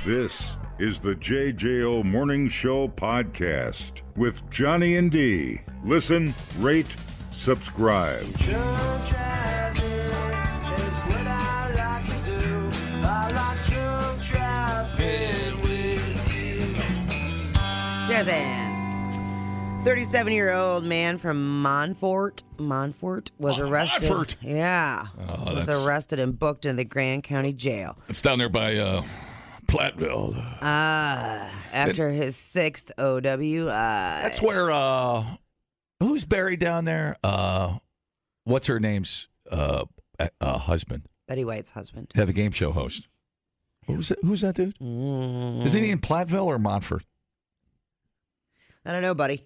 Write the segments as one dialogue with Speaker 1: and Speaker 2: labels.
Speaker 1: This is the JJO Morning Show podcast with Johnny and D. Listen, rate, subscribe.
Speaker 2: Drunk driving is what I like to do. I like drunk driving with you.
Speaker 3: Jazzans. 37-year-old man from Montfort was arrested.
Speaker 4: Montfort.
Speaker 3: Yeah. Was arrested and booked in the Grand County Jail.
Speaker 4: It's down there by Platteville.
Speaker 3: After his sixth OWI.
Speaker 4: That's where, who's buried down there? What's her name's husband?
Speaker 3: Betty White's husband.
Speaker 4: Yeah, the game show host. Who's that dude? Isn't he in Platteville or Montfort?
Speaker 3: I don't know, buddy.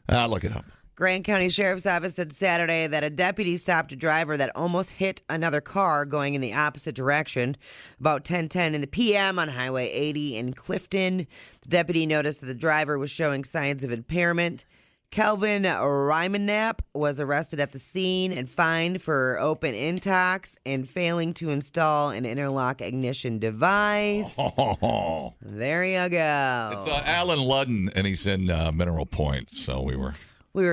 Speaker 4: I'll look it up.
Speaker 3: Grand County Sheriff's Office said Saturday that a deputy stopped a driver that almost hit another car going in the opposite direction about 10:10 in the p.m. on Highway 80 in Clifton. The deputy noticed that the driver was showing signs of impairment. Kelvin Rymanap was arrested at the scene and fined for open intox and failing to install an interlock ignition device.
Speaker 4: Oh.
Speaker 3: There you go.
Speaker 4: It's Alan Ludden, and he's in Mineral Point, so we were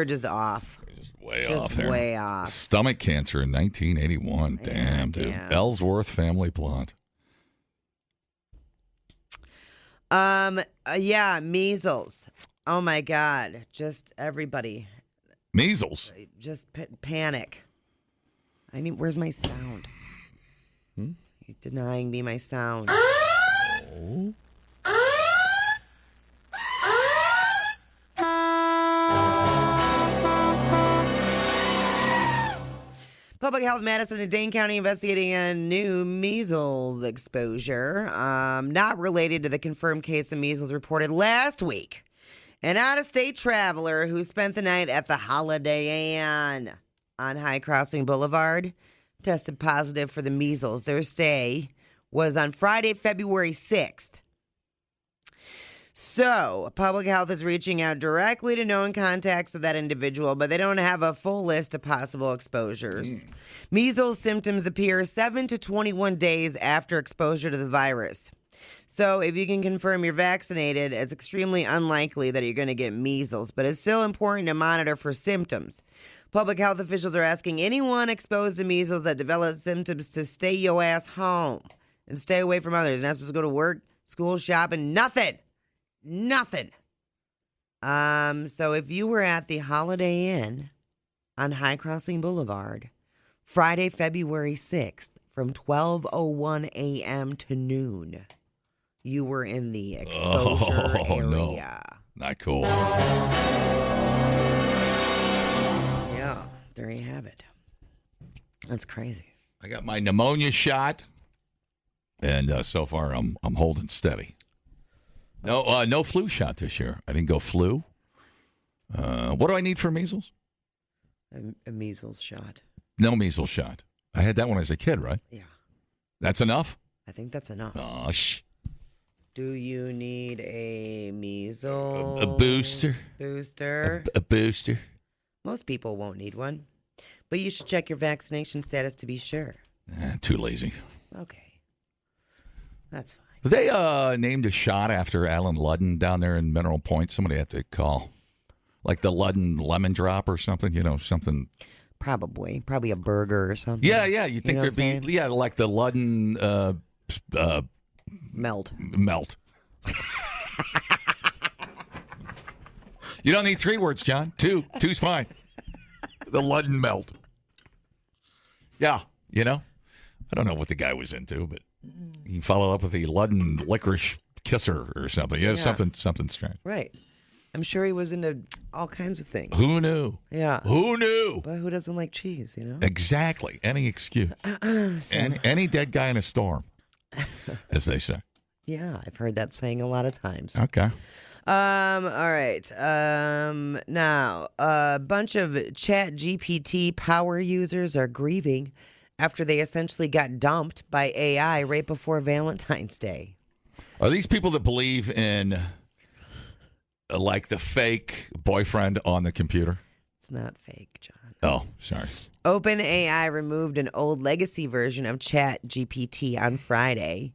Speaker 3: just off.
Speaker 4: just way
Speaker 3: Just
Speaker 4: off there.
Speaker 3: way off.
Speaker 4: Stomach cancer in 1981. Damn, dude.
Speaker 3: damn.
Speaker 4: Ellsworth family plot.
Speaker 3: Yeah, measles. Oh my God. Just everybody.
Speaker 4: Measles.
Speaker 3: Just panic. Where's my sound? You're denying me my sound. Public Health Madison and Dane County investigating a new measles exposure, not related to the confirmed case of measles reported last week. An out-of-state traveler who spent the night at the Holiday Inn on High Crossing Boulevard tested positive for the measles. Their stay was on Friday, February 6th. So, public health is reaching out directly to known contacts of that individual, but they don't have a full list of possible exposures. Measles symptoms appear 7 to 21 days after exposure to the virus. So, if you can confirm you're vaccinated, it's extremely unlikely that you're going to get measles, but it's still important to monitor for symptoms. Public health officials are asking anyone exposed to measles that develops symptoms to stay your ass home and stay away from others. You're not supposed to go to work, school, shopping, nothing. Nothing. So if you were at the Holiday Inn on High Crossing Boulevard, Friday, February 6th, from 12:01 a.m. to noon, you were in the exposure area.
Speaker 4: No. Not cool.
Speaker 3: Yeah, there you have it. That's crazy.
Speaker 4: I got my pneumonia shot, and so far I'm holding steady. No flu shot this year. I didn't go flu. What do I need for measles?
Speaker 3: A measles shot.
Speaker 4: No measles shot. I had that when I was a kid, right?
Speaker 3: Yeah.
Speaker 4: That's enough?
Speaker 3: I think that's enough.
Speaker 4: Oh, shh.
Speaker 3: Do you need a measles?
Speaker 4: A booster?
Speaker 3: Booster.
Speaker 4: A booster?
Speaker 3: Most people won't need one. But you should check your vaccination status to be sure.
Speaker 4: Too lazy.
Speaker 3: Okay. That's fine.
Speaker 4: They named a shot after Alan Ludden down there in Mineral Point. Somebody had to call. Like the Ludden lemon drop or something, something.
Speaker 3: Probably a burger or something.
Speaker 4: Yeah. You think there'd be, like the Ludden
Speaker 3: melt.
Speaker 4: You don't need 3 words, John. 2. 2's fine. The Ludden melt. Yeah, I don't know what the guy was into, but he followed up with the Ludden licorice kisser or something. Yeah, something strange.
Speaker 3: Right. I'm sure he was into all kinds of things.
Speaker 4: Who knew?
Speaker 3: Yeah.
Speaker 4: Who knew?
Speaker 3: But who doesn't like cheese,
Speaker 4: Exactly. Any excuse. Any dead guy in a storm, as they say.
Speaker 3: Yeah, I've heard that saying a lot of times.
Speaker 4: Okay.
Speaker 3: All right. Now, a bunch of ChatGPT power users are grieving after they essentially got dumped by AI right before Valentine's Day.
Speaker 4: Are these people that believe in, like, the fake boyfriend on the computer?
Speaker 3: It's not fake, John.
Speaker 4: Oh, sorry.
Speaker 3: OpenAI removed an old legacy version of ChatGPT on Friday.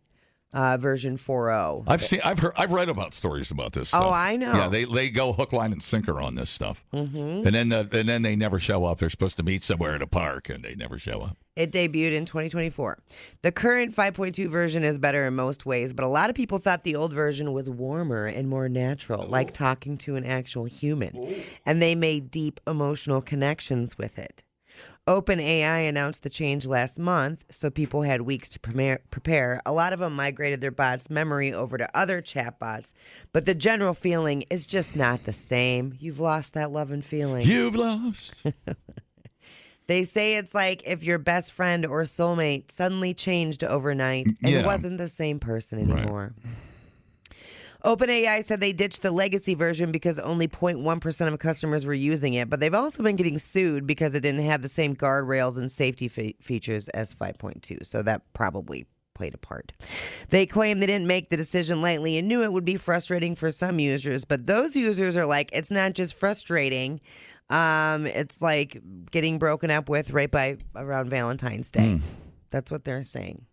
Speaker 3: version 4.0.
Speaker 4: I've read about stories about this stuff.
Speaker 3: Oh, I know.
Speaker 4: Yeah, they go hook, line, and sinker on this stuff, and then they never show up. They're supposed to meet somewhere in a park, and they never show up.
Speaker 3: It debuted in 2024. The current 5.2 version is better in most ways, but a lot of people thought the old version was warmer and more natural, like talking to an actual human, and they made deep emotional connections with it. OpenAI announced the change last month, so people had weeks to prepare. A lot of them migrated their bots' memory over to other chatbots, but the general feeling is just not the same. You've lost that love and feeling.
Speaker 4: You've lost.
Speaker 3: They say it's like if your best friend or soulmate suddenly changed overnight and wasn't the same person anymore. Right. OpenAI said they ditched the legacy version because only 0.1% of customers were using it, but they've also been getting sued because it didn't have the same guardrails and safety features as 5.2, so that probably played a part. They claim they didn't make the decision lightly and knew it would be frustrating for some users, but those users are like, it's not just frustrating, it's like getting broken up with right by around Valentine's Day. That's what they're saying.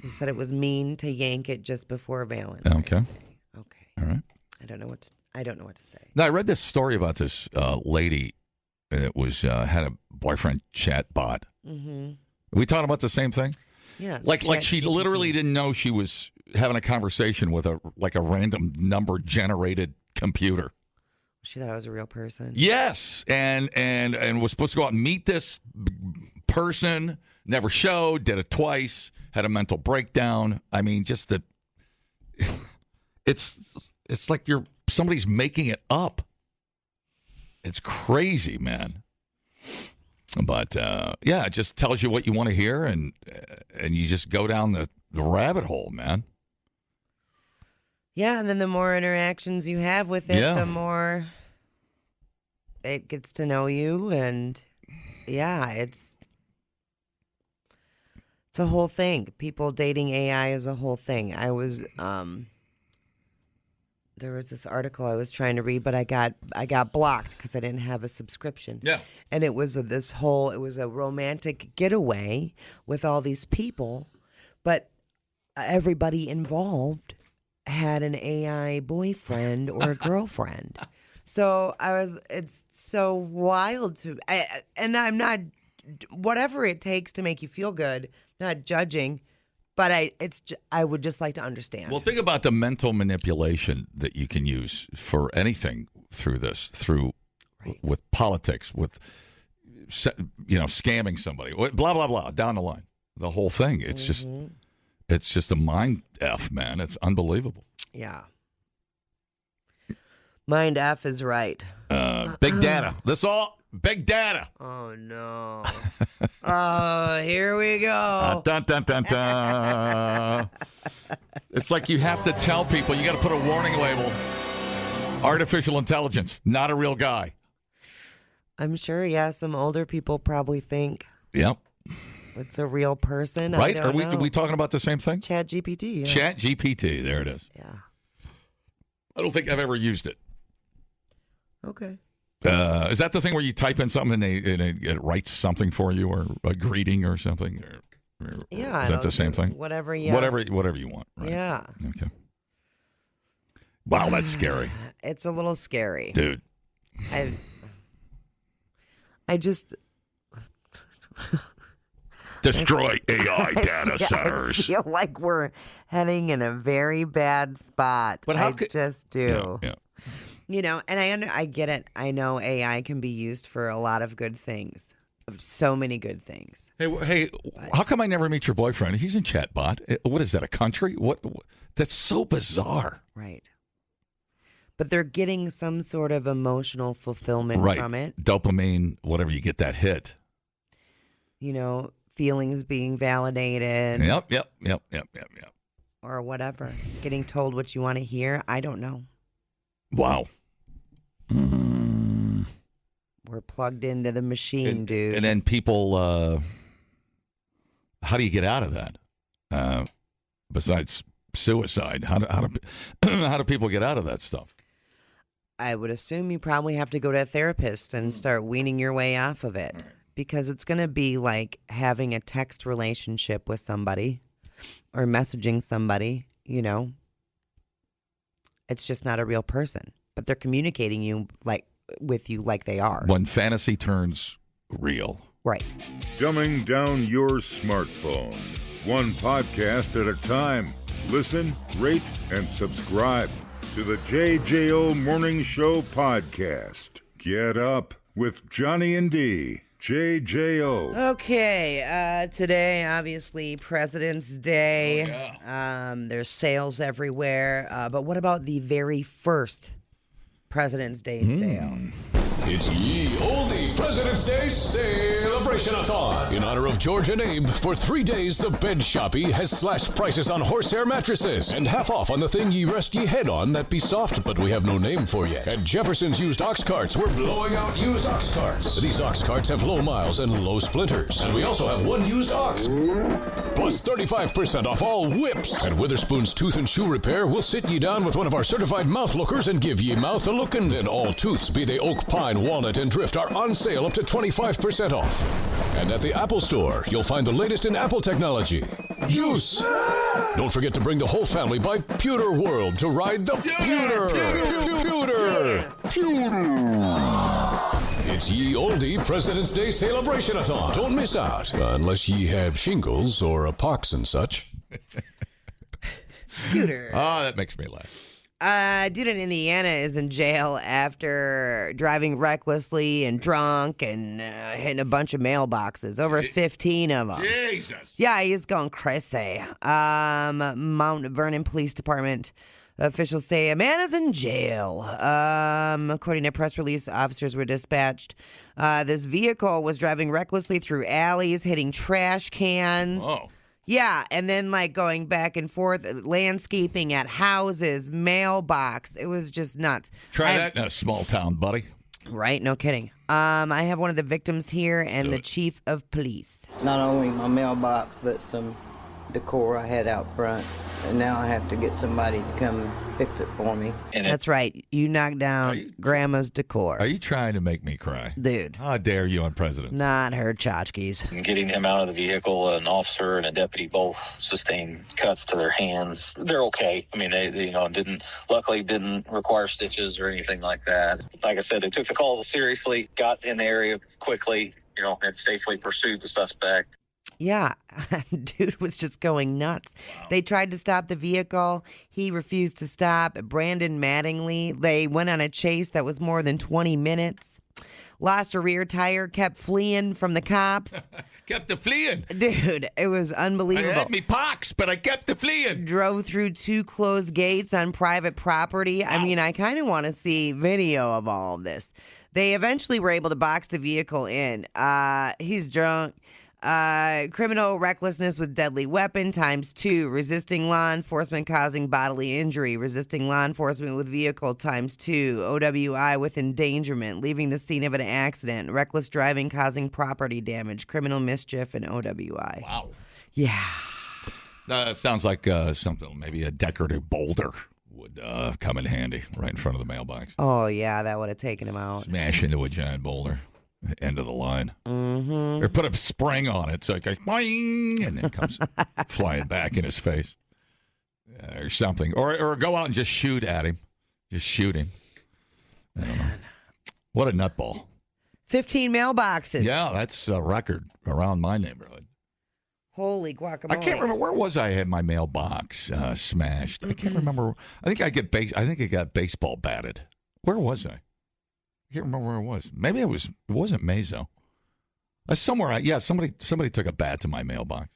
Speaker 3: He said it was mean to yank it just before Valentine's Day. Okay.
Speaker 4: All right.
Speaker 3: I don't know what to say.
Speaker 4: Now, I read this story about this lady that was had a boyfriend chat bot. Mm-hmm. Are we talking about the same thing?
Speaker 3: Yeah.
Speaker 4: Like she literally didn't know she was having a conversation with a random number generated computer.
Speaker 3: She thought I was a real person.
Speaker 4: Yes, and was supposed to go out and meet this person. Never showed. Did it twice. Had a mental breakdown. I mean, just it's like somebody's making it up. It's crazy, man. But it just tells you what you want to hear, and you just go down the rabbit hole, man.
Speaker 3: Yeah, and then the more interactions you have with it, the more it gets to know you, and it's a whole thing. People dating AI is a whole thing. I was there was this article I was trying to read, but I got blocked because I didn't have a subscription.
Speaker 4: Yeah,
Speaker 3: and it was it was a romantic getaway with all these people, but everybody involved had an AI boyfriend or a girlfriend. So it's so wild and I'm not, whatever it takes to make you feel good, not judging, but I would just like to understand.
Speaker 4: Well, think about the mental manipulation that you can use for anything with politics, with, scamming somebody, blah, blah, blah, down the line. The whole thing. It's it's just a mind F, man. It's unbelievable.
Speaker 3: Yeah. Mind F is right.
Speaker 4: Big data. Big data.
Speaker 3: Oh, no. Oh, here we go.
Speaker 4: Dun, dun, dun, dun. It's like you have to tell people, you got to put a warning label. Artificial intelligence, not a real guy.
Speaker 3: I'm sure, some older people probably think.
Speaker 4: Yep.
Speaker 3: It's a real person.
Speaker 4: Right? Are we talking about the same thing?
Speaker 3: Chat GPT. Yeah.
Speaker 4: Chat GPT. There it is.
Speaker 3: Yeah.
Speaker 4: I don't think I've ever used it.
Speaker 3: Okay.
Speaker 4: Is that the thing where you type in something and it writes something for you, or a greeting or something? Or is that the same thing?
Speaker 3: Whatever, yeah.
Speaker 4: Whatever you want. Right?
Speaker 3: Yeah.
Speaker 4: Okay. Wow, that's scary.
Speaker 3: It's a little scary.
Speaker 4: Dude.
Speaker 3: I just...
Speaker 4: Destroy AI data centers.
Speaker 3: I feel like we're heading in a very bad spot.
Speaker 4: But
Speaker 3: I just do.
Speaker 4: Yeah.
Speaker 3: And I get it. I know AI can be used for a lot of good things. So many good things.
Speaker 4: Hey, how come I never meet your boyfriend? He's in chatbot. What is that, a country? What? That's so bizarre.
Speaker 3: Right. But they're getting some sort of emotional fulfillment from it.
Speaker 4: Dopamine, whatever, you get that hit.
Speaker 3: Feelings being validated.
Speaker 4: Yep.
Speaker 3: Or whatever. Getting told what you want to hear. I don't know.
Speaker 4: Wow.
Speaker 3: We're plugged into the machine, dude.
Speaker 4: And then people, how do you get out of that? Besides suicide, how do people get out of that stuff?
Speaker 3: I would assume you probably have to go to a therapist and start weaning your way off of it. because it's going to be like having a text relationship with somebody or messaging somebody, you know. It's just not a real person, but they're communicating with you like they are.
Speaker 4: When fantasy turns real.
Speaker 3: Right.
Speaker 1: Dumbing down your smartphone. One podcast at a time. Listen, rate, and subscribe to the JJO Morning Show podcast. Get up with Johnny and D. JJO.
Speaker 3: Okay, today, obviously, President's Day.
Speaker 4: Oh, yeah.
Speaker 3: There's sales everywhere. But what about the very first President's Day sale?
Speaker 5: It's Ye Olde President's Day Celebration-a-thon. In honor of George and Abe, for 3 days, the Bed Shoppy has slashed prices on horsehair mattresses and half off on the thing ye rest ye head on that be soft, but we have no name for yet. At Jefferson's used ox carts, we're blowing out used ox carts. These ox carts have low miles and low splinters. And we also have one used ox. Plus 35% off all whips. At Witherspoon's Tooth and Shoe Repair, we'll sit ye down with one of our certified mouth lookers and give ye mouth a lookin'. And all tooths, be they oak, pine, walnut, and drift, are on sale up to 25% off. And at the Apple Store, you'll find the latest in Apple technology. Juice! Don't forget to bring the whole family by Pewter World to ride the Pewter! It's Ye Olde President's Day Celebration-a-thon. Don't miss out, unless ye have shingles or a pox and such.
Speaker 3: Computer.
Speaker 4: Oh, that makes me laugh.
Speaker 3: Dude in Indiana is in jail after driving recklessly and drunk and hitting a bunch of mailboxes. Over 15 of them.
Speaker 4: Jesus.
Speaker 3: Yeah, he's going crazy. Mount Vernon Police Department officials say a man is in jail. According to a press release, officers were dispatched. This vehicle was driving recklessly through alleys, hitting trash cans.
Speaker 4: Oh.
Speaker 3: Yeah, and then like going back and forth, landscaping at houses, mailbox. It was just nuts.
Speaker 4: Try that in a small town, buddy.
Speaker 3: Right? No kidding. I have one of the victims here and the chief of police.
Speaker 6: Not only my mailbox, but some decor I had out front. And now I have to get somebody to come fix it for me.
Speaker 3: That's right. You knocked down Grandma's decor.
Speaker 4: Are you trying to make me cry?
Speaker 3: Dude.
Speaker 4: How dare you on President's Day?
Speaker 3: Not her tchotchkes.
Speaker 7: Getting him out of the vehicle, an officer and a deputy both sustained cuts to their hands. They're okay. I mean, they luckily didn't require stitches or anything like that. Like I said, they took the call seriously, got in the area quickly, and safely pursued the suspect.
Speaker 3: Yeah, dude was just going nuts. Wow. They tried to stop the vehicle. He refused to stop. Brandon Mattingly, they went on a chase that was more than 20 minutes. Lost a rear tire, kept fleeing from the cops.
Speaker 4: Kept the fleeing.
Speaker 3: Dude, it was unbelievable.
Speaker 4: I had me pox, but I kept the fleeing.
Speaker 3: Drove through 2 closed gates on private property. Wow. I mean, I kind of want to see video of all of this. They eventually were able to box the vehicle in. He's drunk. Criminal recklessness with deadly weapon ×2, resisting law enforcement causing bodily injury, resisting law enforcement with vehicle ×2, OWI with endangerment, leaving the scene of an accident, reckless driving causing property damage, criminal mischief, and OWI.
Speaker 4: Wow.
Speaker 3: Yeah.
Speaker 4: That sounds like something, maybe a decorative boulder would come in handy right in front of the mailbox.
Speaker 3: Oh, yeah, that would have taken him out.
Speaker 4: Smash into a giant boulder. End of the line.
Speaker 3: Mm-hmm.
Speaker 4: Or put a spring on it so it goes boing, and then comes flying back in his face. Or something. Or go out and just shoot at him. Just shoot him. I don't know. What a nutball.
Speaker 3: 15 mailboxes.
Speaker 4: Yeah, that's a record around my neighborhood.
Speaker 3: Holy guacamole.
Speaker 4: I can't remember. Where was I had my mailbox smashed? I can't remember. I think it got baseball batted. Where was I? I can't remember where it was. Maybe it wasn't Mazo. Somewhere. Somebody took a bat to my mailbox.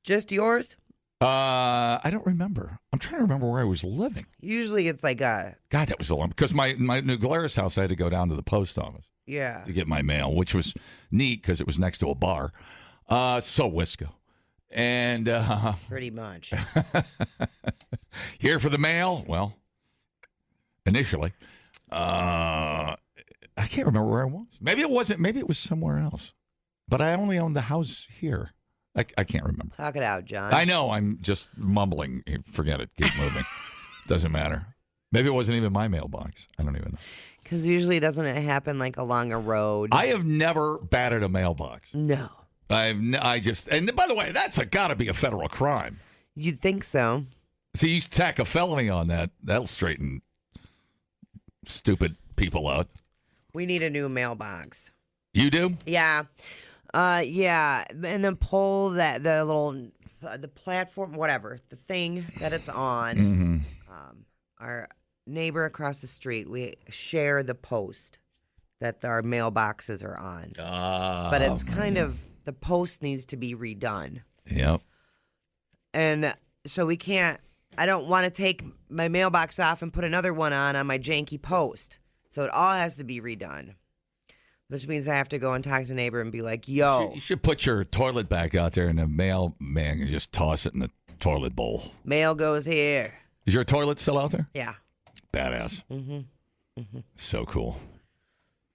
Speaker 3: Just yours?
Speaker 4: I don't remember. I'm trying to remember where I was living.
Speaker 3: Usually it's like a...
Speaker 4: God, that was a long... Because my New Glarus house, I had to go down to the post office.
Speaker 3: Yeah.
Speaker 4: To get my mail, which was neat because it was next to a bar. So Wisco. And...
Speaker 3: Pretty much.
Speaker 4: Here for the mail? Well, initially. I can't remember where I was. Maybe it wasn't. Maybe it was somewhere else. But I only owned the house here. I can't remember.
Speaker 3: Talk it out, John.
Speaker 4: I know. I'm just mumbling. Forget it. Keep moving. Doesn't matter. Maybe it wasn't even my mailbox. I don't even know.
Speaker 3: Because usually doesn't it happen like along a road?
Speaker 4: I have never batted a mailbox.
Speaker 3: No.
Speaker 4: And by the way, that's got to be a federal crime.
Speaker 3: You'd think so.
Speaker 4: So you tack a felony on that. That'll straighten stupid people out.
Speaker 3: We need a new mailbox.
Speaker 4: You do?
Speaker 3: Yeah. Yeah. And the pole that the platform, whatever, the thing that it's on,
Speaker 4: Mm-hmm.
Speaker 3: Our neighbor across the street, we share the post that our mailboxes are on. But it's kind of, the post needs to be redone.
Speaker 4: Yep.
Speaker 3: And so we can't, I don't want to take my mailbox off and put another one on my janky post. So it all has to be redone. Which means I have to go and talk to the neighbor and be like, yo.
Speaker 4: You should put your toilet back out there and the mailman can just toss it in the toilet bowl.
Speaker 3: Mail goes here.
Speaker 4: Is your toilet still out there?
Speaker 3: Yeah.
Speaker 4: Badass.
Speaker 3: Mm-hmm. Mm-hmm.
Speaker 4: So cool.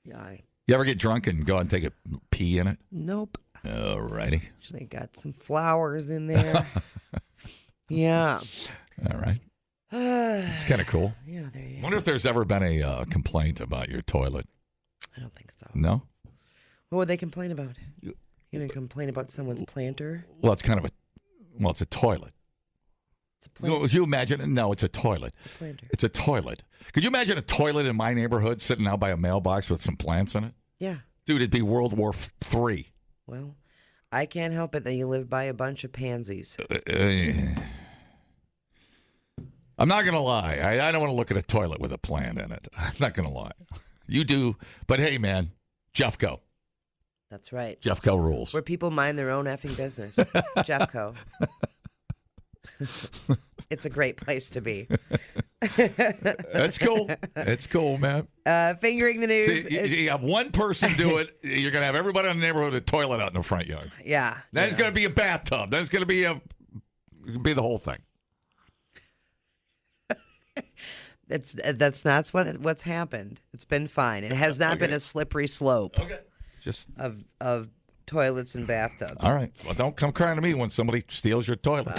Speaker 3: Yeah.
Speaker 4: You ever get drunk and go out and take a pee in it?
Speaker 3: Nope.
Speaker 4: All righty.
Speaker 3: Actually got some flowers in there. Yeah.
Speaker 4: All right. It's kind of cool.
Speaker 3: Yeah, there you
Speaker 4: I
Speaker 3: go.
Speaker 4: wonder if there's ever been a complaint about your toilet.
Speaker 3: I don't think so.
Speaker 4: No?
Speaker 3: What would they complain about? You gonna complain about someone's planter?
Speaker 4: Well, it's kind of it's a toilet.
Speaker 3: It's a planter.
Speaker 4: Would you imagine? No, it's a toilet.
Speaker 3: It's a planter.
Speaker 4: It's a toilet. Could you imagine a toilet in my neighborhood sitting out by a mailbox with some plants in it?
Speaker 3: Yeah.
Speaker 4: Dude, it'd be World War III.
Speaker 3: Well, I can't help it that you live by a bunch of pansies.
Speaker 4: I'm not going to lie. I don't want to look at a toilet with a plant in it. I'm not going to lie. You do. But hey, man, Jeffco.
Speaker 3: That's right.
Speaker 4: Jeffco rules.
Speaker 3: Where people mind their own effing business. Jeffco. It's a great place to be.
Speaker 4: That's cool. It's cool, man.
Speaker 3: Fingering the news.
Speaker 4: See, you have one person do it. You're going to have everybody in the neighborhood with a toilet out in the front yard.
Speaker 3: Yeah.
Speaker 4: Then it's going to be a bathtub. Then it's going to be the whole thing.
Speaker 3: That's not what's happened. It's been fine. It has not been a slippery slope.
Speaker 4: Okay. Just
Speaker 3: of toilets and bathtubs.
Speaker 4: all right. Well, don't come crying to me when somebody steals your toilet.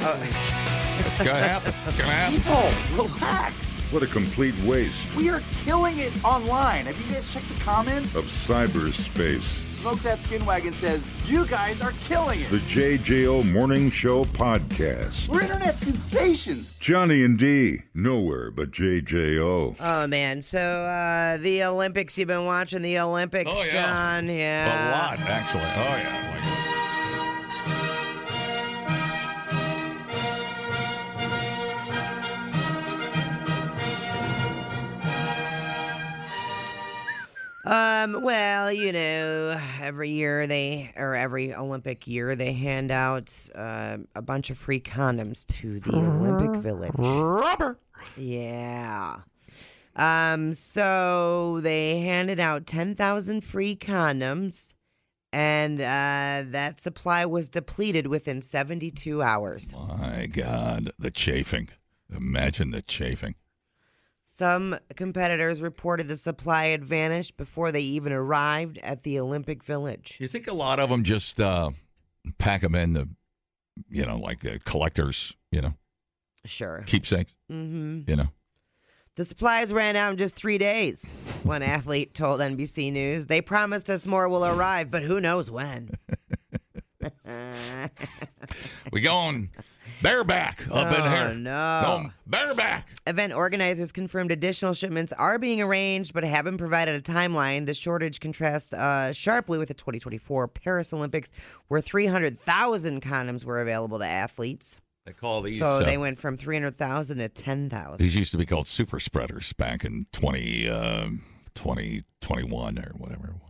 Speaker 4: It's going to happen. It's going to happen.
Speaker 8: People, relax.
Speaker 1: What a complete waste
Speaker 8: We are killing it online. Have you guys checked the comments?
Speaker 1: of cyberspace.
Speaker 8: Smoke That Skin Wagon says, you guys are killing
Speaker 1: The
Speaker 8: it.
Speaker 1: JJO Morning Show Podcast.
Speaker 8: We're internet sensations.
Speaker 1: Johnny and D, nowhere but JJO.
Speaker 3: Oh man, so the Olympics. You've been watching the Olympics,
Speaker 4: Oh, yeah.
Speaker 3: John? Yeah.
Speaker 4: A lot, actually. Oh, yeah.
Speaker 3: Well, you know, every Olympic year, they hand out a bunch of free condoms to the Olympic Village.
Speaker 4: Rubber.
Speaker 3: Yeah. So they handed out 10,000 free condoms, and that supply was depleted within 72 hours.
Speaker 4: My God, the chafing. Imagine the chafing.
Speaker 3: Some competitors reported the supply had vanished before they even arrived at the Olympic Village.
Speaker 4: You think a lot of them just pack them in the, like collectors,
Speaker 3: Sure.
Speaker 4: keepsakes,
Speaker 3: Mm-hmm. The supplies ran out in just 3 days, one athlete told NBC News. They promised us more will arrive, but who knows when.
Speaker 4: We going bareback up in here.
Speaker 3: No.
Speaker 4: Going bareback.
Speaker 3: Event organizers confirmed additional shipments are being arranged, but haven't provided a timeline. The shortage contrasts sharply with the 2024 Paris Olympics, where 300,000 condoms were available to athletes.
Speaker 4: They call these.
Speaker 3: So they went from 300,000 to 10,000.
Speaker 4: These used to be called super spreaders back in 2021 or whatever it was.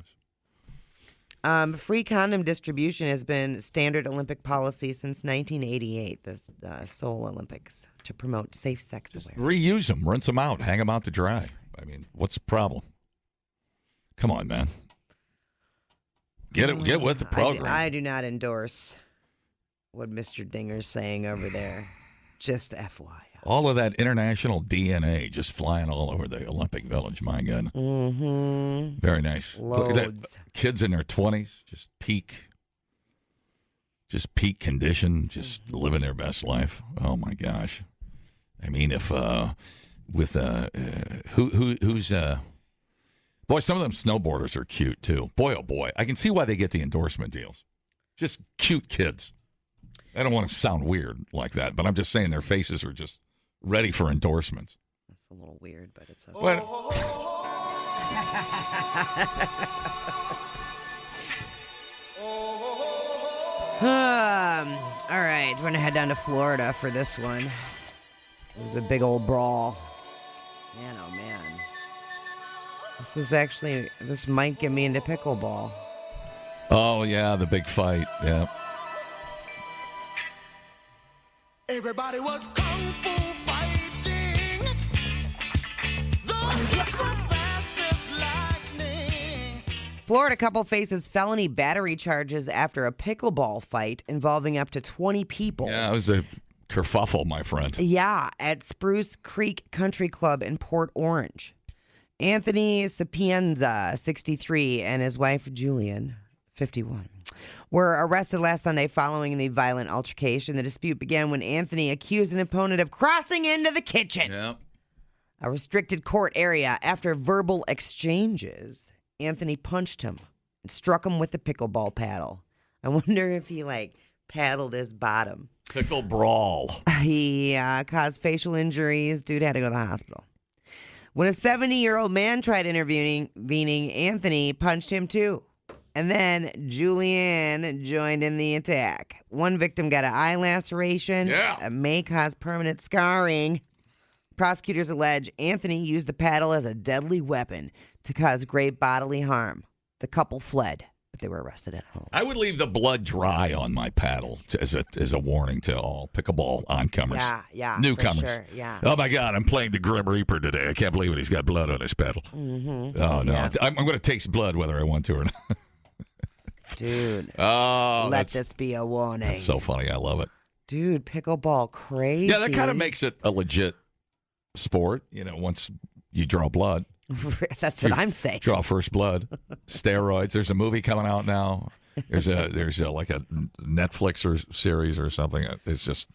Speaker 3: Free condom distribution has been standard Olympic policy since 1988, the Seoul Olympics, to promote safe sex awareness.
Speaker 4: Reuse them, rinse them out, hang them out to dry. I mean, what's the problem? Come on, man. Get with the program.
Speaker 3: I do not endorse what Mr. Dinger's saying over there. Just FYI.
Speaker 4: All of that international DNA just flying all over the Olympic Village. My God.
Speaker 3: Mm-hmm.
Speaker 4: Very nice. Look at that.
Speaker 3: Loads.
Speaker 4: Kids in their 20s, just peak condition, just living their best life. Oh, my gosh. I mean, if with who's boy, some of them snowboarders are cute too. Boy, oh boy, I can see why they get the endorsement deals. Just cute kids. I don't want to sound weird like that, but I'm just saying their faces are just ready for endorsements.
Speaker 3: That's a little weird, but it's okay. All right, we're going to head down to Florida for this one. It was a big old brawl. Man, oh man. This might get me into pickleball.
Speaker 4: Oh, yeah, the big fight. Yeah.
Speaker 2: Everybody was kung fu fighting. Those kids were fast as lightning.
Speaker 3: Florida couple faces felony battery charges after a pickleball fight involving up to 20 people.
Speaker 4: Yeah, it was a kerfuffle, my friend.
Speaker 3: Yeah, at Spruce Creek Country Club in Port Orange. Anthony Sapienza, 63, and his wife, Julian, 51, were arrested last Sunday following the violent altercation. The dispute began when Anthony accused an opponent of crossing into the kitchen, a restricted court area. After verbal exchanges, Anthony punched him and struck him with the pickleball paddle. I wonder if he, paddled his bottom.
Speaker 4: Pickle brawl.
Speaker 3: He caused facial injuries. Dude had to go to the hospital. When a 70-year-old man tried intervening, Anthony punched him too. And then Julian joined in the attack. One victim got an eye laceration that may cause permanent scarring. Prosecutors allege Anthony used the paddle as a deadly weapon to cause great bodily harm. The couple fled, but they were arrested at home.
Speaker 4: I would leave the blood dry on my paddle as a warning to all pickleball oncomers.
Speaker 3: Yeah,
Speaker 4: newcomers.
Speaker 3: For sure, yeah.
Speaker 4: Oh my God, I'm playing the Grim Reaper today. I can't believe it. He's got blood on his paddle.
Speaker 3: Mm-hmm.
Speaker 4: Oh no,
Speaker 3: yeah.
Speaker 4: I'm going to taste blood whether I want to or not.
Speaker 3: Dude,
Speaker 4: let
Speaker 3: this be a warning.
Speaker 4: That's so funny. I love it.
Speaker 3: Dude, pickleball crazy.
Speaker 4: Yeah, that kind of makes it a legit sport. Once you draw blood.
Speaker 3: That's what I'm saying.
Speaker 4: Draw first blood. Steroids. There's a movie coming out now. There's a Netflix or series or something. It's just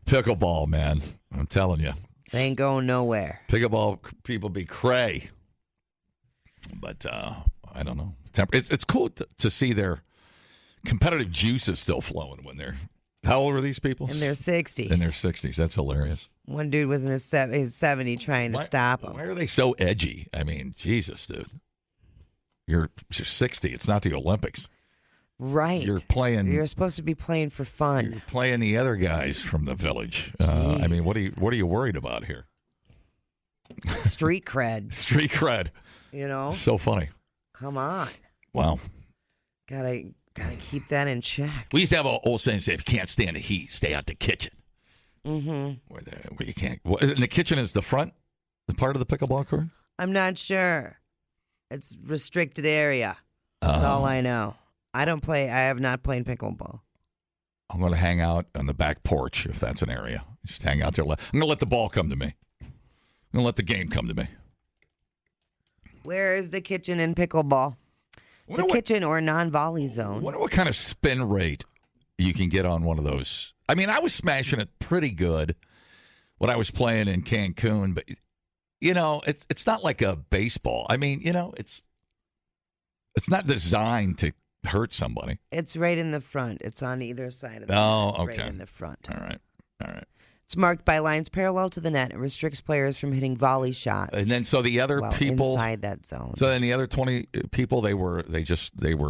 Speaker 4: pickleball, man. I'm telling you.
Speaker 3: They ain't going nowhere.
Speaker 4: Pickleball people be cray. But I don't know. It's cool to see their competitive juices still flowing when they're. How old are these people?
Speaker 3: In their 60s.
Speaker 4: In their 60s. That's hilarious.
Speaker 3: One dude was in his 70 trying to stop him.
Speaker 4: Why are they so edgy? I mean, Jesus, dude. You're 60. It's not the Olympics.
Speaker 3: Right. You're supposed to be playing for fun.
Speaker 4: You're playing the other guys from the village. I mean, what are you worried about here?
Speaker 3: Street cred.
Speaker 4: Street cred. So funny.
Speaker 3: Come on.
Speaker 4: Wow.
Speaker 3: Gotta keep that in check.
Speaker 4: We used to have an old saying, say, if you can't stand the heat, stay out the kitchen.
Speaker 3: Mm-hmm.
Speaker 4: Where you can't. And the kitchen is the part of the pickleball court?
Speaker 3: I'm not sure. It's restricted area. That's all I know. I have not played pickleball.
Speaker 4: I'm going to hang out on the back porch if that's an area. Just hang out there. I'm going to let the ball come to me. I'm going to let the game come to me.
Speaker 3: Where is the kitchen in pickleball? The kitchen or non-volley zone.
Speaker 4: I wonder what kind of spin rate you can get on one of those. I mean, I was smashing it pretty good when I was playing in Cancun, but it's not like a baseball. I mean, it's not designed to hurt somebody.
Speaker 3: It's right in the front. It's on either side of the
Speaker 4: net.
Speaker 3: Okay. Right in the front. All right. It's marked by lines parallel to the net and restricts players from hitting volley shots.
Speaker 4: And then, so the other people
Speaker 3: inside that zone.
Speaker 4: So then the other 20 people, they were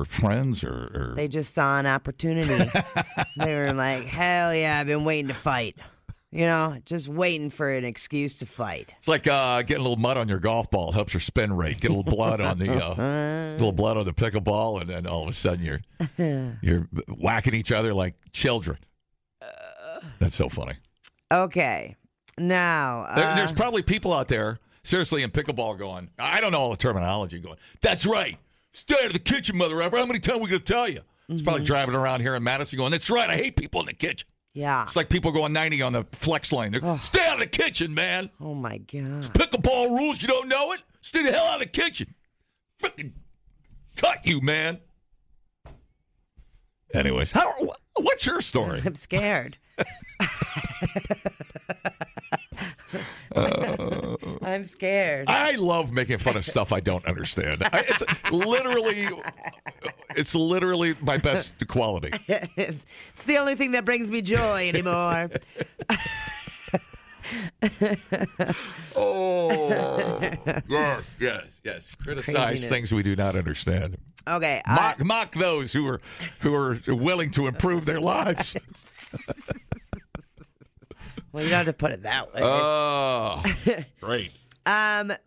Speaker 4: friends, or
Speaker 3: they just saw an opportunity. They were like, "Hell yeah, I've been waiting to fight." Just waiting for an excuse to fight.
Speaker 4: It's like getting a little mud on your golf ball. It helps your spin rate. Get a little blood on the pickleball, and then all of a sudden you're whacking each other like children. That's so funny.
Speaker 3: Okay, now
Speaker 4: there's probably people out there seriously in pickleball going, I don't know all the terminology, going, that's right, stay out of the kitchen, mother effer. How many times are we gonna tell you? It's probably driving around here in Madison going, that's right, I hate people in the kitchen.
Speaker 3: Yeah,
Speaker 4: it's like people going 90 on the flex lane. Stay out of the kitchen, man.
Speaker 3: Oh my God,
Speaker 4: it's pickleball rules. You don't know it? Stay the hell out of the kitchen. Freaking cut you, man. Anyways, what's your story?
Speaker 3: I'm scared. I'm scared.
Speaker 4: I love making fun of stuff I don't understand. It's literally my best quality.
Speaker 3: It's the only thing that brings me joy anymore.
Speaker 4: Oh, yes. Criticize
Speaker 3: Craziness.
Speaker 4: things we do not understand.
Speaker 3: Okay.
Speaker 4: Mock those who are willing to improve their lives.
Speaker 3: Well, you don't have to put it that way.
Speaker 4: Oh, great.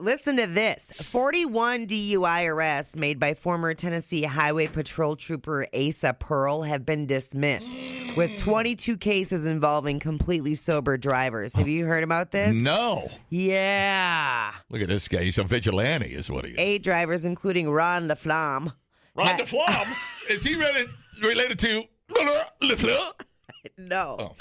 Speaker 3: Listen to this. 41 DUI arrests made by former Tennessee Highway Patrol Trooper Asa Pearl have been dismissed, with 22 cases involving completely sober drivers. Have you heard about this?
Speaker 4: No.
Speaker 3: Yeah.
Speaker 4: Look at this guy. He's a vigilante, is what he is.
Speaker 3: 8 drivers, including Ron LaFlamme.
Speaker 4: Ron LaFlamme? Is he related to LaFlamme?
Speaker 3: No.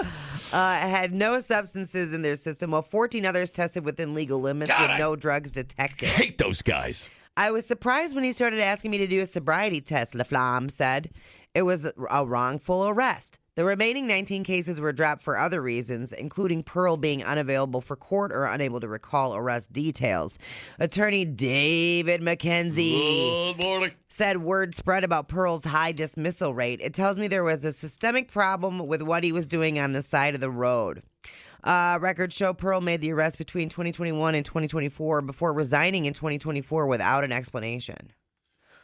Speaker 3: Had no substances in their system, while 14 others tested within legal limits with no drugs detected.
Speaker 4: I hate those guys.
Speaker 3: I was surprised when he started asking me to do a sobriety test, LaFlamme said. It was a wrongful arrest. The remaining 19 cases were dropped for other reasons, including Pearl being unavailable for court or unable to recall arrest details. Attorney David McKenzie
Speaker 4: Good morning.
Speaker 3: said word spread about Pearl's high dismissal rate. It tells me there was a systemic problem with what he was doing on the side of the road. Records show Pearl made the arrest between 2021 and 2024 before resigning in 2024 without an explanation.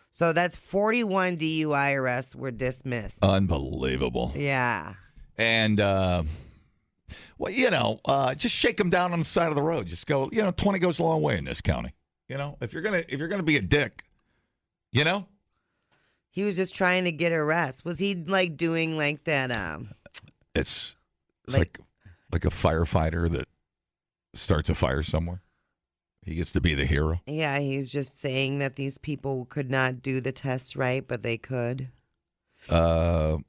Speaker 3: So that's 41 DUI arrests were dismissed.
Speaker 4: Unbelievable.
Speaker 3: Yeah.
Speaker 4: And, just shake them down on the side of the road. Just go, 20 goes a long way in this county. If you're gonna be a dick,
Speaker 3: He was just trying to get a rest. Was he doing that?
Speaker 4: It's like a firefighter that starts a fire somewhere. He gets to be the hero.
Speaker 3: Yeah, he's just saying that these people could not do the test right, but they could.
Speaker 4: Was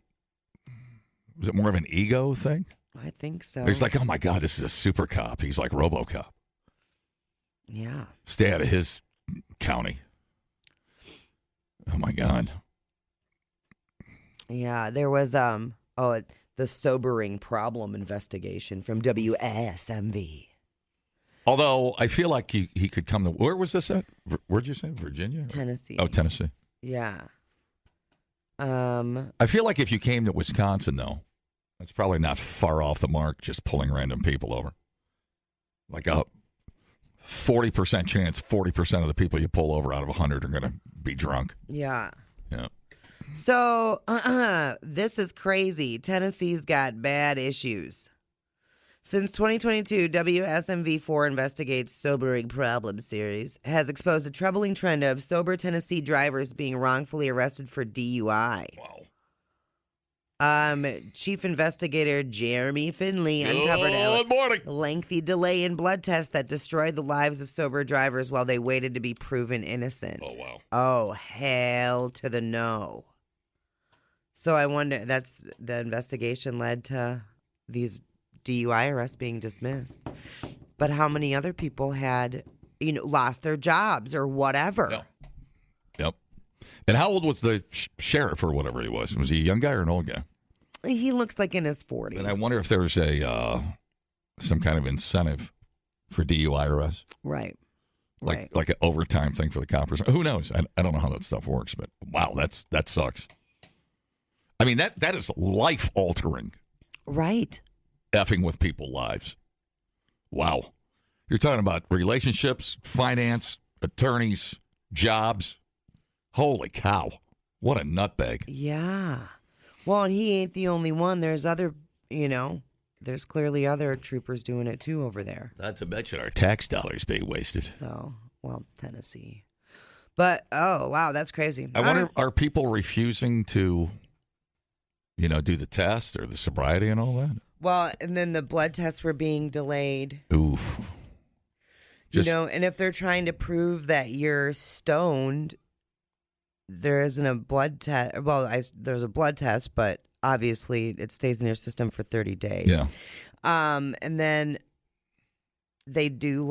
Speaker 4: it more of an ego thing?
Speaker 3: I think so.
Speaker 4: He's like, oh my God, this is a super cop. He's like RoboCop.
Speaker 3: Yeah.
Speaker 4: Stay out of his county. Oh my God.
Speaker 3: Yeah, there was the sobering problem investigation from WSMV.
Speaker 4: Although I feel like he could come to, where was this at? Where'd you say? Virginia?
Speaker 3: Tennessee.
Speaker 4: Oh, Tennessee.
Speaker 3: Yeah.
Speaker 4: I feel like if you came to Wisconsin, though, that's probably not far off the mark, just pulling random people over. Like a 40% chance, 40% of the people you pull over out of 100 are going to be drunk.
Speaker 3: Yeah.
Speaker 4: Yeah.
Speaker 3: So, this is crazy. Tennessee's got bad issues. Since 2022, WSMV4 Investigates Sobering Problem series has exposed a troubling trend of sober Tennessee drivers being wrongfully arrested for DUI.
Speaker 4: Wow.
Speaker 3: Chief Investigator Jeremy Finley uncovered a lengthy delay in blood tests that destroyed the lives of sober drivers while they waited to be proven innocent.
Speaker 4: Oh, wow.
Speaker 3: Oh, hell to the no. So I wonder, that's the investigation led to these DUI arrests being dismissed. But how many other people had, lost their jobs or whatever?
Speaker 4: Yep. And how old was the sheriff or whatever he was? Was he a young guy or an old guy?
Speaker 3: He looks like in his 40s.
Speaker 4: And I wonder if there was some kind of incentive for DUI arrests.
Speaker 3: Right.
Speaker 4: Like an overtime thing for the coppers. Who knows? I don't know how that stuff works, but wow, that sucks. I mean, that is life altering.
Speaker 3: Right.
Speaker 4: Effing with people's lives. Wow. You're talking about relationships, finance, attorneys, jobs. Holy cow. What a nutbag.
Speaker 3: Yeah. Well, and he ain't the only one. There's other, there's clearly other troopers doing it too over there.
Speaker 4: Not to mention our tax dollars being wasted.
Speaker 3: So, Tennessee. But, oh, wow, that's crazy.
Speaker 4: I wonder, are people refusing to, do the test or the sobriety and all that?
Speaker 3: Well, and then the blood tests were being delayed.
Speaker 4: Oof.
Speaker 3: And if they're trying to prove that you're stoned, there isn't a blood test. Well, there's a blood test, but obviously it stays in your system for 30 days.
Speaker 4: Yeah.
Speaker 3: And then they do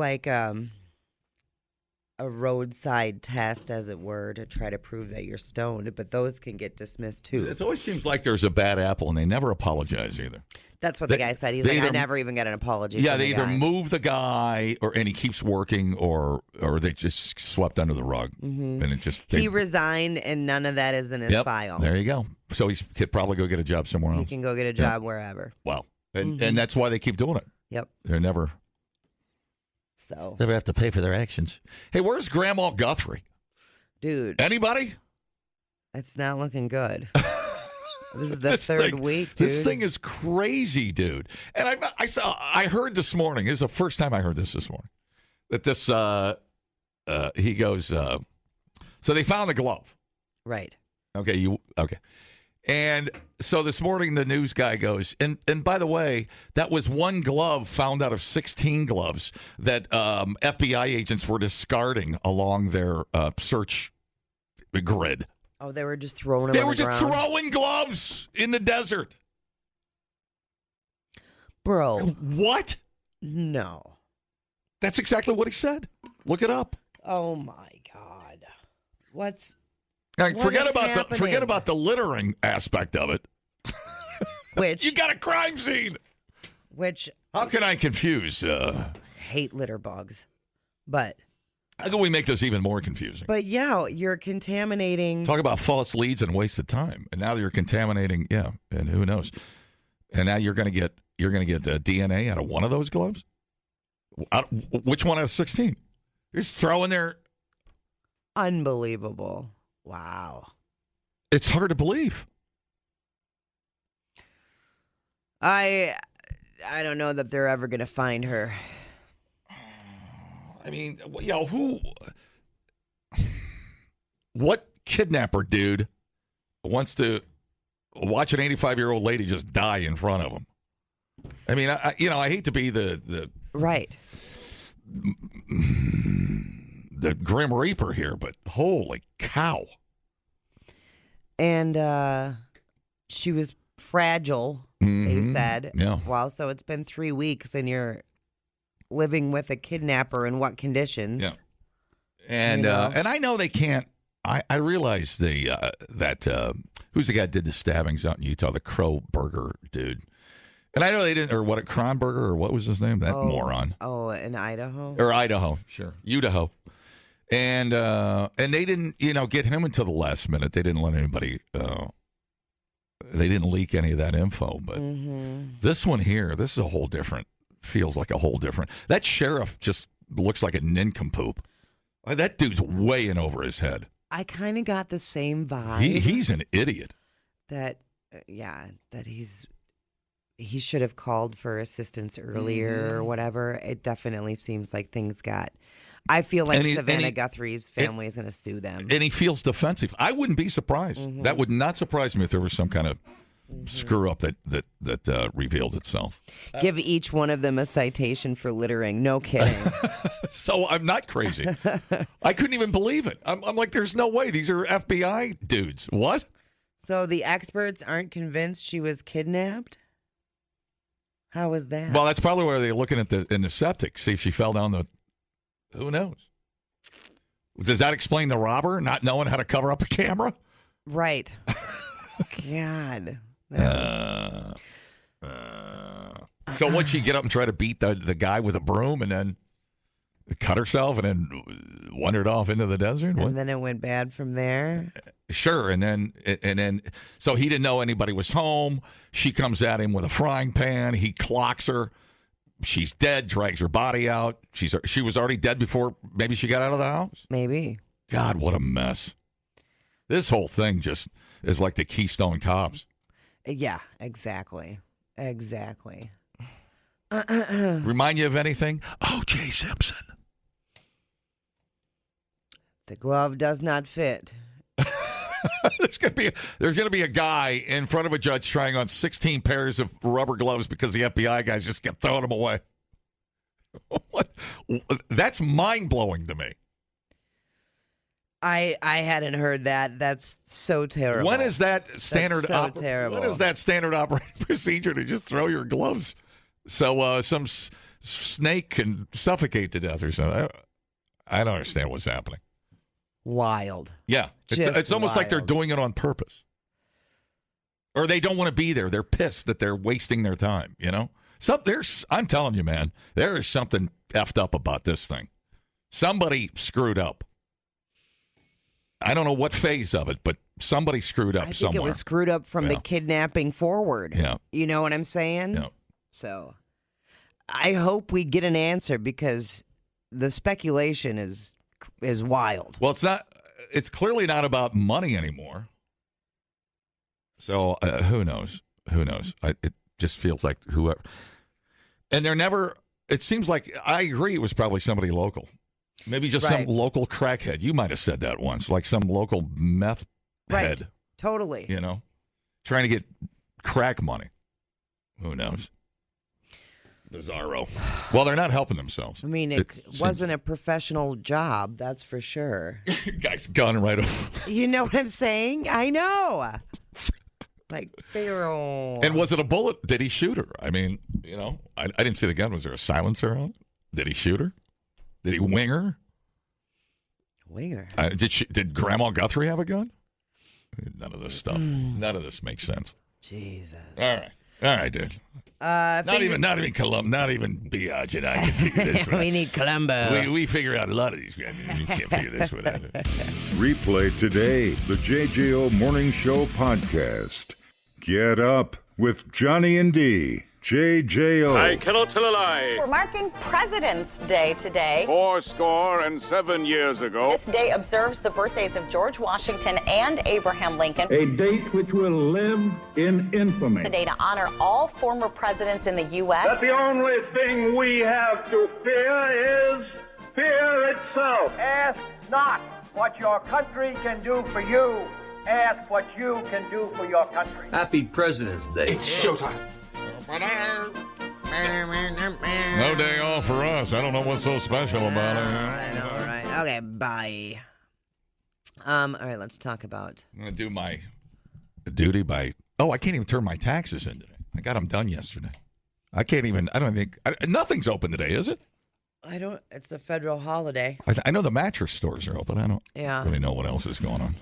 Speaker 3: a roadside test, as it were, to try to prove that you're stoned, but those can get dismissed too.
Speaker 4: It always seems like there's a bad apple, and they never apologize either.
Speaker 3: That's what the guy said. He's like, I never even got an apology.
Speaker 4: Yeah,
Speaker 3: from
Speaker 4: they
Speaker 3: the
Speaker 4: either
Speaker 3: guy.
Speaker 4: move the guy, and he keeps working, or they just swept under the rug, and it just
Speaker 3: He resigned, and none of that is in his file.
Speaker 4: There you go. So he could probably go get a job somewhere else.
Speaker 3: He can go get a job wherever.
Speaker 4: Wow, and that's why they keep doing it.
Speaker 3: Yep.
Speaker 4: They're never have to pay for their actions. Hey, where's Grandma Guthrie?
Speaker 3: Dude.
Speaker 4: Anybody?
Speaker 3: It's not looking good. This is the third week, dude.
Speaker 4: This thing is crazy, dude. And I heard this morning. This is the first time I heard this morning. That this he goes. So they found the glove.
Speaker 3: Right.
Speaker 4: Okay. Okay. And so this morning the news guy goes, and by the way, that was one glove found out of 16 gloves that FBI agents were discarding along their search grid.
Speaker 3: Oh, they were just throwing them
Speaker 4: They
Speaker 3: on
Speaker 4: were
Speaker 3: the
Speaker 4: just
Speaker 3: ground.
Speaker 4: throwing gloves in the desert.
Speaker 3: Bro.
Speaker 4: What?
Speaker 3: No.
Speaker 4: That's exactly what he said. Look it up.
Speaker 3: Oh, my God. What
Speaker 4: Forget
Speaker 3: is
Speaker 4: forget
Speaker 3: happening?
Speaker 4: about the littering aspect of it.
Speaker 3: Which
Speaker 4: You got a crime scene. How can I confuse?
Speaker 3: hate litter bugs. But
Speaker 4: How can we make this even more confusing?
Speaker 3: But yeah, you're contaminating.
Speaker 4: Talk about false leads and wasted time, and now you're contaminating. Yeah, and who knows? And now you're going to get DNA out of one of those gloves. Which one out of 16? You're just throwing their.
Speaker 3: Unbelievable! Wow.
Speaker 4: It's hard to believe.
Speaker 3: I don't know that they're ever going to find her.
Speaker 4: I mean, what kidnapper dude wants to watch an 85-year-old lady just die in front of him? I mean, I hate to be the
Speaker 3: right,
Speaker 4: the Grim Reaper here, but holy cow!
Speaker 3: And she was fragile. They said,
Speaker 4: Yeah.
Speaker 3: Wow. So it's been 3 weeks, and you're living with a kidnapper in what conditions?
Speaker 4: Yeah. And and I know they can't. I realize that who's the guy that did the stabbings out in Utah, the Crow Burger dude. And I know they didn't, or what, Kronberger, or what was his name? That moron.
Speaker 3: Oh, in Idaho?
Speaker 4: Or Idaho, sure. Idaho. And they didn't, get him until the last minute. They didn't let anybody, they didn't leak any of that info. But this one here, this is a whole different, feels like a whole different. That sheriff just looks like a nincompoop. That dude's way in over his head.
Speaker 3: I kind of got the same vibe.
Speaker 4: He's an idiot.
Speaker 3: That he should have called for assistance earlier or whatever. It definitely seems like things got. I feel like Savannah Guthrie's family is going to sue them.
Speaker 4: And he feels defensive. I wouldn't be surprised. That would not surprise me if there was some kind of screw up that revealed itself.
Speaker 3: Give each one of them a citation for littering. No kidding.
Speaker 4: So I'm not crazy. I couldn't even believe it. I'm like, there's no way. These are FBI dudes. What?
Speaker 3: So the experts aren't convinced she was kidnapped? How was that?
Speaker 4: Well, that's probably where they're looking at in the septic. See if she fell down the. Who knows? Does that explain the robber not knowing how to cover up a camera?
Speaker 3: Right. God.
Speaker 4: So what'd she get up and try to beat the guy with a broom and then cut herself and then wandered off into the desert? What?
Speaker 3: And then it went bad from there.
Speaker 4: Sure, and then so he didn't know anybody was home. She comes at him with a frying pan. He clocks her. She's dead. Drags her body out. She was already dead before maybe she got out of the house.
Speaker 3: Maybe.
Speaker 4: God, what a mess! This whole thing just is like the Keystone Cops.
Speaker 3: Yeah, exactly.
Speaker 4: Remind you of anything? O.J. Simpson.
Speaker 3: The glove does not fit.
Speaker 4: There's gonna be a guy in front of a judge trying on 16 pairs of rubber gloves because the FBI guys just kept throwing them away. What? That's mind blowing to me.
Speaker 3: I hadn't heard that. That's so terrible.
Speaker 4: When is that standard?
Speaker 3: That's so terrible.
Speaker 4: When is that standard operating procedure to just throw your gloves so some snake can suffocate to death or something? I don't understand what's happening.
Speaker 3: Wild.
Speaker 4: Yeah. It's almost like they're doing it on purpose. Or they don't want to be there. They're pissed that they're wasting their time, you know? I'm telling you, man, there is something effed up about this thing. Somebody screwed up. I don't know what phase of it, but somebody screwed up somewhere. I think
Speaker 3: it was screwed up from the kidnapping forward.
Speaker 4: Yeah.
Speaker 3: You know what I'm saying?
Speaker 4: Yeah.
Speaker 3: So I hope we get an answer because the speculation is wild.
Speaker 4: Well, it's clearly not about money anymore. So who knows? Who knows? It just feels like whoever. And it seems like, I agree, it was probably somebody local. Maybe just some local crackhead. You might have said that once, like some local meth head.
Speaker 3: Totally.
Speaker 4: You know, trying to get crack money. Who knows? Bizarro. Well, they're not helping themselves.
Speaker 3: I mean, it wasn't a professional job, that's for sure.
Speaker 4: Guy's gun right over.
Speaker 3: You know what I'm saying? I know. Like, Pharaoh.
Speaker 4: And was it a bullet? Did he shoot her? I mean, you know, I didn't see the gun. Was there a silencer on it? Did he shoot her? Did he wing her?
Speaker 3: Wing her?
Speaker 4: Did Grandma Guthrie have a gun? None of this stuff. None of this makes sense.
Speaker 3: Jesus.
Speaker 4: All right, dude. Not even Columbo, not even Biage and I can figure this one out.
Speaker 3: We need Columbo.
Speaker 4: We figure out a lot of these. You can't figure this one out.
Speaker 1: Replay today the JJO Morning Show podcast. Get up with Johnny and D. JJO.
Speaker 9: I cannot tell a lie.
Speaker 10: We're marking President's Day today.
Speaker 9: 77 years ago.
Speaker 10: This day observes the birthdays of George Washington and Abraham Lincoln.
Speaker 11: A date which will live in infamy.
Speaker 10: The day to honor all former presidents in the U.S.
Speaker 11: That the only thing we have to fear is fear itself.
Speaker 12: Ask not what your country can do for you. Ask what you can do for your country.
Speaker 13: Happy President's Day.
Speaker 9: It's showtime.
Speaker 4: No day off for us. I don't know what's so special about it.
Speaker 3: All right. Okay, bye. All right, let's talk about.
Speaker 4: I'm going to do my duty by. Oh, I can't even turn my taxes in today. I got them done yesterday. I don't think. Nothing's open today, is it?
Speaker 3: It's a federal holiday.
Speaker 4: I know the mattress stores are open. I don't really know what else is going on.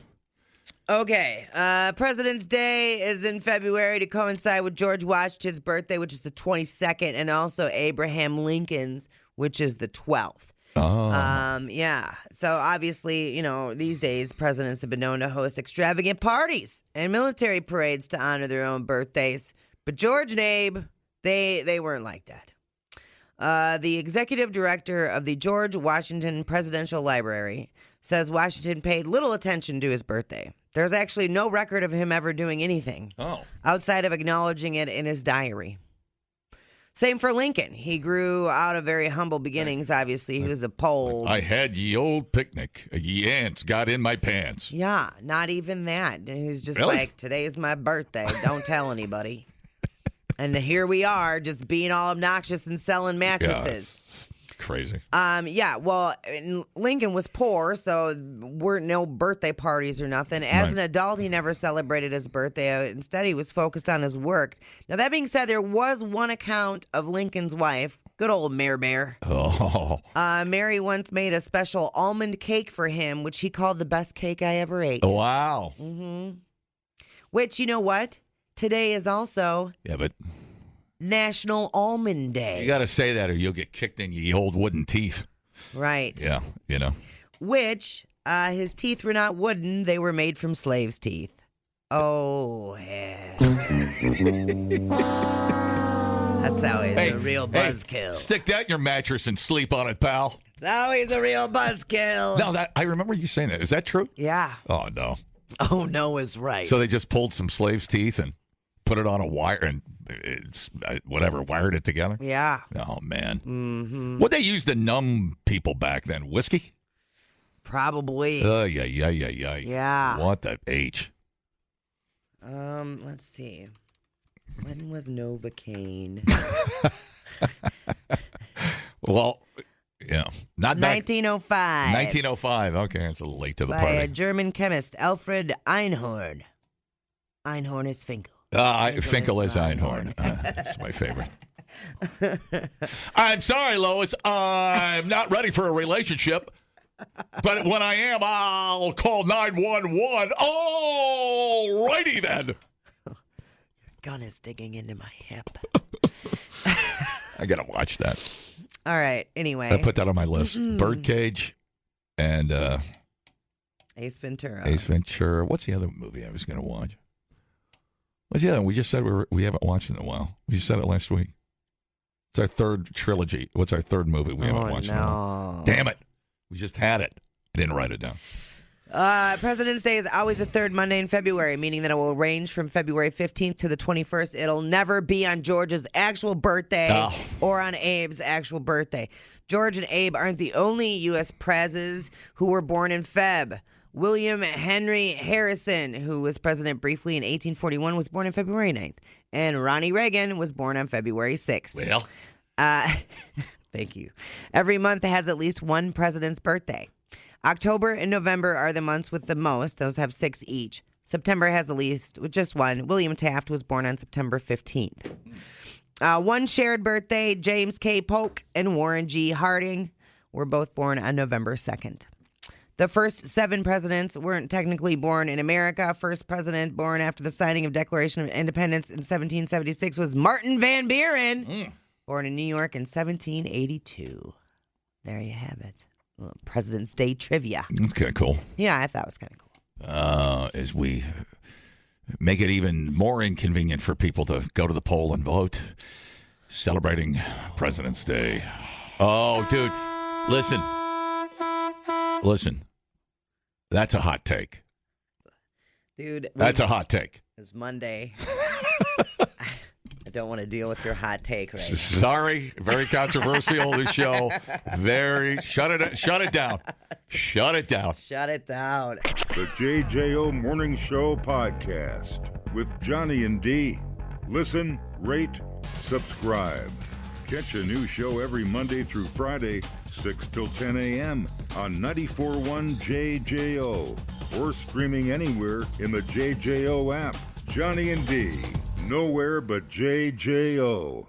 Speaker 3: Okay, President's Day is in February to coincide with George Washington's birthday, which is the 22nd, and also Abraham Lincoln's, which is the 12th.
Speaker 4: Oh.
Speaker 3: Yeah. So obviously, you know, these days presidents have been known to host extravagant parties and military parades to honor their own birthdays. But George and Abe, they weren't like that. The executive director of the George Washington Presidential Library says Washington paid little attention to his birthday. There's actually no record of him ever doing anything outside of acknowledging it in his diary. Same for Lincoln. He grew out of very humble beginnings, obviously. He was a Pole.
Speaker 4: I had ye old picnic. Ye ants got in my pants.
Speaker 3: Yeah, not even that. He was just
Speaker 4: really?
Speaker 3: Like, today's my birthday. Don't tell anybody. And here we are, just being all obnoxious and selling mattresses.
Speaker 4: Crazy.
Speaker 3: Yeah, well, Lincoln was poor, so weren't no birthday parties or nothing. As an adult, he never celebrated his birthday. Instead, he was focused on his work. Now, that being said, there was one account of Lincoln's wife, good old Mare Bear.
Speaker 4: Oh.
Speaker 3: Mary once made a special almond cake for him, which he called the best cake I ever ate.
Speaker 4: Oh, wow.
Speaker 3: Mm-hmm. Which, you know what? Today is also...
Speaker 4: Yeah, but...
Speaker 3: National Almond Day.
Speaker 4: You got to say that or you'll get kicked in your old wooden teeth.
Speaker 3: Right.
Speaker 4: Yeah, you know.
Speaker 3: Which, his teeth were not wooden. They were made from slaves' teeth. Oh, yeah. That's always a real buzzkill.
Speaker 4: Stick that in your mattress and sleep on it, pal.
Speaker 3: It's always a real buzzkill.
Speaker 4: No, I remember you saying that. Is that true?
Speaker 3: Yeah.
Speaker 4: Oh, no.
Speaker 3: Oh, no is right.
Speaker 4: So they just pulled some slaves' teeth and put it on a wire and wired it together?
Speaker 3: Yeah.
Speaker 4: Oh, man.
Speaker 3: Mm-hmm.
Speaker 4: What they used to numb people back then? Whiskey?
Speaker 3: Probably.
Speaker 4: Yeah.
Speaker 3: Yeah.
Speaker 4: What the H?
Speaker 3: Let's see. When was Novocaine?
Speaker 4: Well, yeah. Not
Speaker 3: 1905.
Speaker 4: 1905. Okay, it's a little late to the
Speaker 3: by
Speaker 4: party.
Speaker 3: A German chemist, Alfred Einhorn. Einhorn is Finkel.
Speaker 4: Finkel is Einhorn. That's my favorite. I'm sorry, Lois. I'm not ready for a relationship. But when I am, I'll call 911. All righty then.
Speaker 3: Gun is digging into my hip.
Speaker 4: I got to watch that.
Speaker 3: All right. Anyway.
Speaker 4: I put that on my list. Birdcage and
Speaker 3: Ace Ventura.
Speaker 4: Ace Ventura. What's the other movie I was going to watch? What's the other one? We just said we haven't watched it in a while. We said it last week. It's our third trilogy. What's our third movie we haven't watched in a while? Damn it. We just had it. I didn't write it down.
Speaker 3: President's Day is always the third Monday in February, meaning that it will range from February 15th to the 21st. It'll never be on George's actual birthday or on Abe's actual birthday. George and Abe aren't the only U.S. presidents who were born in Feb. William Henry Harrison, who was president briefly in 1841, was born on February 9th. And Ronnie Reagan was born on February 6th.
Speaker 4: Well.
Speaker 3: Thank you. Every month has at least one president's birthday. October and November are the months with the most. Those have 6 each. September has at least just one. William Taft was born on September 15th. One shared birthday, James K. Polk and Warren G. Harding were both born on November 2nd. The first 7 presidents weren't technically born in America. First president born after the signing of Declaration of Independence in 1776 was Martin Van Buren, born in New York in 1782. There you have it. President's Day trivia.
Speaker 4: Okay, cool.
Speaker 3: Yeah, I thought it was kind of cool.
Speaker 4: As we make it even more inconvenient for people to go to the poll and vote, celebrating President's Day. Oh, dude, listen. That's a hot take.
Speaker 3: Dude.
Speaker 4: That's a hot take.
Speaker 3: It's Monday. I don't want to deal with your hot take right now.
Speaker 4: Sorry. Very controversial, this show. Shut it down. Shut it down.
Speaker 3: Shut it down.
Speaker 1: The JJO Morning Show Podcast with Johnny and D. Listen, rate, subscribe. Catch a new show every Monday through Friday, 6 till 10 a.m. on 94.1 JJO or streaming anywhere in the JJO app. Johnny and D, nowhere but JJO.